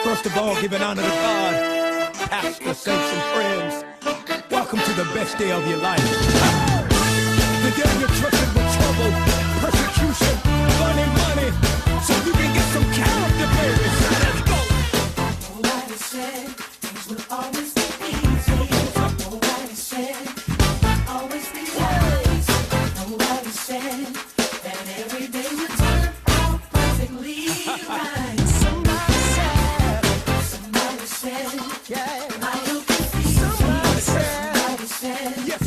First of all, giving honor to God, pastor, saints, and friends. Welcome to the best day of your life. The day you're trusted with trouble, persecution, money, so you can get some character, baby. So let's go. Nobody said things would always be easy. Nobody said always be nice. Nobody said that every day would turn out perfectly right. Somebody said, yeah, I look confused. Somebody said, yes.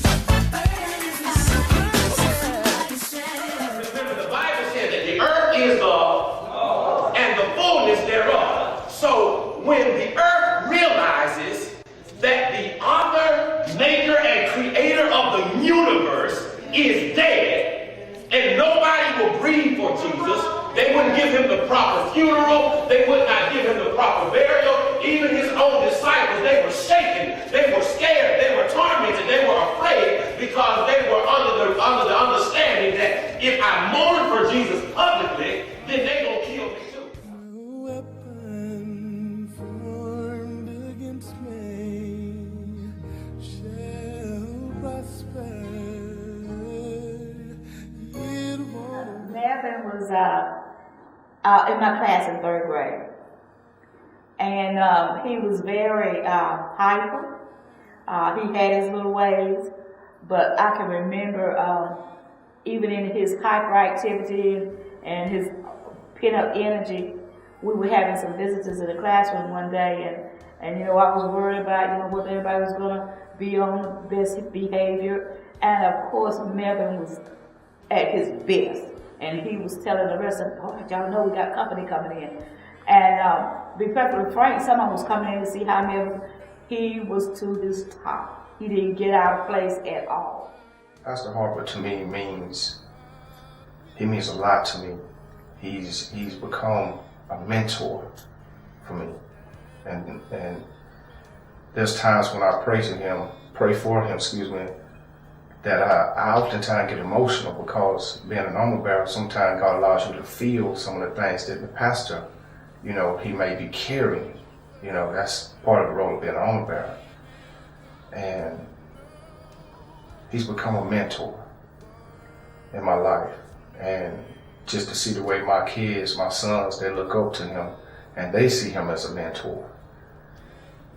Remember, the Bible said that the earth is and the fullness thereof. So when the earth realizes that the author, maker, and creator of the universe is dead, and nobody will breathe for Jesus, they wouldn't give him the proper funeral, they would not give him the proper burial. Even his own disciples, they were shaken, they were scared, they were tormented, they were afraid, because they were under the understanding that if I mourn for Jesus publicly, then they gonna kill me too. No weapon formed against me shall prosper. It won't. Melvin was in my class in 3rd grade, and he was very hyper. He had his little ways, but I can remember even in his hyperactivity and his pent-up energy, we were having some visitors in the classroom one day, and I was worried about whether everybody was going to be on the best behavior, and of course Melvin was at his best. And he was telling the rest of them, "Oh, y'all know we got company coming in." And be perfectly frank, someone was coming in to see how Melvin, he was to his top. He didn't get out of place at all. Pastor Harper to me means a lot to me. He's become a mentor for me. And there's times when I pray for him, that I oftentimes get emotional, because being an armor bearer, sometimes God allows you to feel some of the things that the pastor, he may be carrying. That's part of the role of being an armor bearer. And he's become a mentor in my life. And just to see the way my kids, my sons, they look up to him and they see him as a mentor.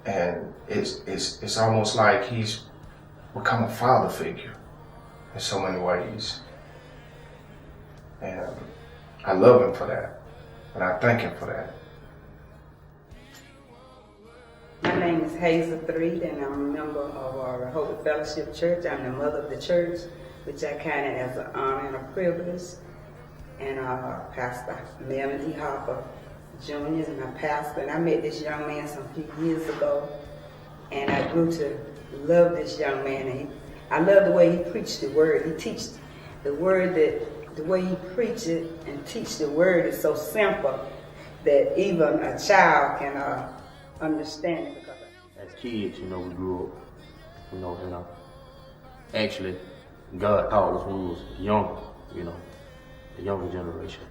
And it's almost like he's become a father figure in so many ways. And I love him for that. And I thank him for that. My name is Hazel Threed, and I'm a member of our Rehoboth Fellowship Church. I'm the mother of the church, which I counted as an honor and a privilege. And Pastor Melvin Harper Jr. is my pastor. And I met this young man some few years ago, and I grew to love this young man. And I love the way he preached the word. He teaches the word, that the way he preaches it and teach the word is so simple that even a child can understand it. As kids, we grew up, actually, God taught us when we was young, the younger generation.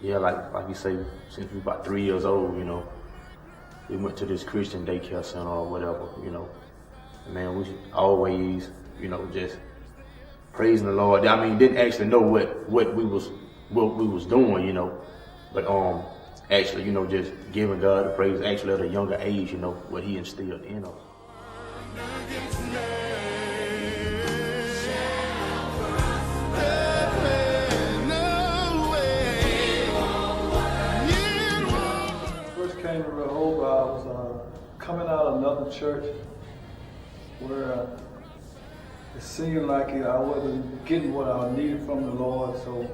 Like you say, since we were about 3 years old, we went to this Christian daycare center or whatever, Man, we always, just praising the Lord. I mean, didn't actually know what we was doing, but actually, just giving God the praise. Actually, at a younger age, what He instilled in us. First came to Rehoboth, I was coming out of another church where it seemed like I wasn't getting what I needed from the Lord. So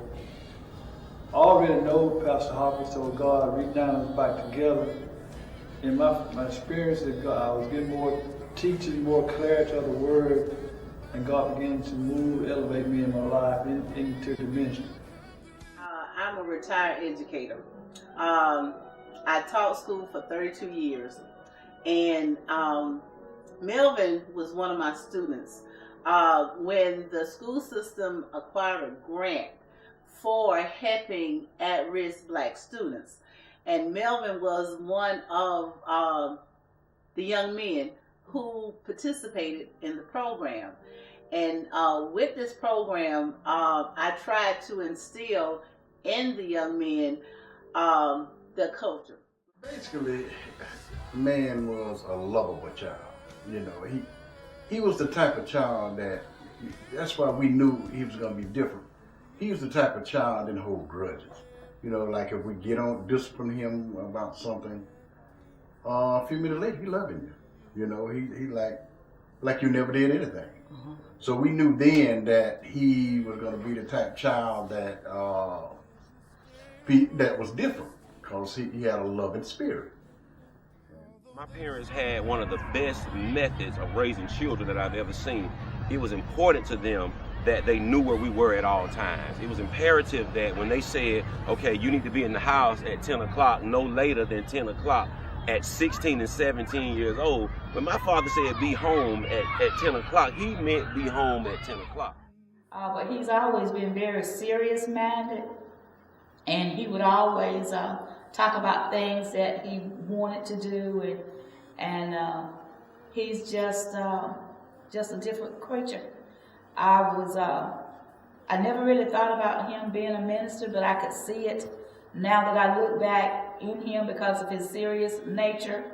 I already know Pastor Harper, so God reached down and back together. In my experience, that God, I was getting more teaching, more clarity of the Word, and God began to elevate me in my life into the ministry. I'm a retired educator. I taught school for 32 years, and Melvin was one of my students. When the school system acquired a grant for helping at-risk Black students, And Melvin was one of the young men who participated in the program. And with this program, I tried to instill in the young men the culture. Basically, man was a lovable child. You know, he was the type of child that, that's why we knew he was going to be different. He was the type of child that didn't hold grudges. You know, like if we get on, discipline him about something, a few minutes later, he loving you. You know, he like you never did anything. Mm-hmm. So we knew then that he was going to be the type of child that that was different, because he had a loving spirit. My parents had one of the best methods of raising children that I've ever seen. It was important to them that they knew where we were at all times. It was imperative that when they said, okay, you need to be in the house at 10 o'clock, no later than 10 o'clock, at 16 and 17 years old, when my father said be home at 10 o'clock, he meant be home at 10 o'clock. But he's always been very serious-minded, and he would always talk about things that he wanted to do, and he's just a different creature. I never really thought about him being a minister, but I could see it now that I look back in him because of his serious nature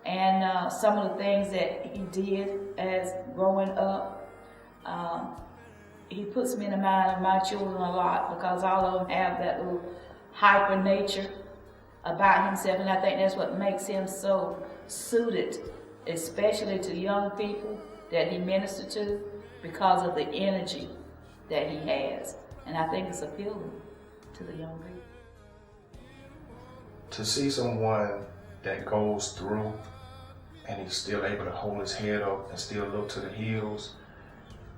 and some of the things that he did as growing up. He puts me in the mind of my children a lot, because all of them have that little hyper nature about himself, and I think that's what makes him so suited, especially to young people that he ministered to, because of the energy that he has. And I think it's appealing to the young people. To see someone that goes through and he's still able to hold his head up and still look to the hills,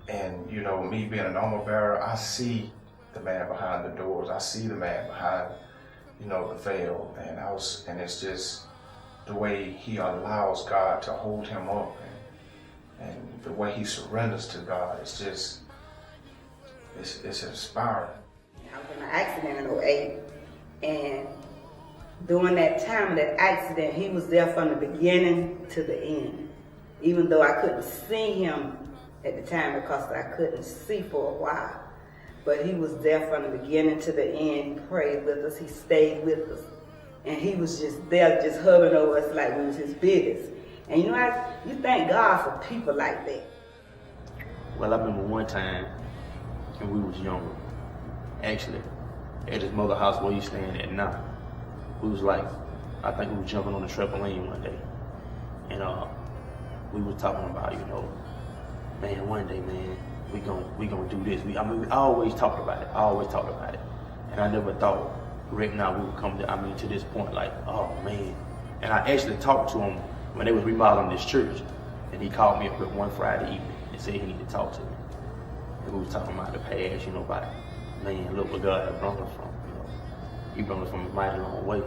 and you know, me being an armor bearer, I see the man behind the doors. I see the man behind, you know, the veil, and it's just the way he allows God to hold him up, and the way he surrenders to God. It's just, it's inspiring. I was in an accident in 2008, and during that time of that accident, he was there from the beginning to the end. Even though I couldn't see him at the time because I couldn't see for a while. But he was there from the beginning to the end. He prayed with us, he stayed with us. And he was just there, just hovering over us like we was his biggest. And you know, you thank God for people like that. Well, I remember one time when we was younger, actually, at his mother house where he's staying at now. We was like, I think we were jumping on the trampoline one day. And we were talking about, you know, man, one day, man, we gonna do this. We always talked about it. And I never thought right now we would come to this point, like, oh man. And I actually talked to him when they was remodeling this church, and he called me up one Friday evening and said he needed to talk to me. And we was talking about the past, you know, about, man, look where God had brought us from, you know. He brought us from a mighty long way.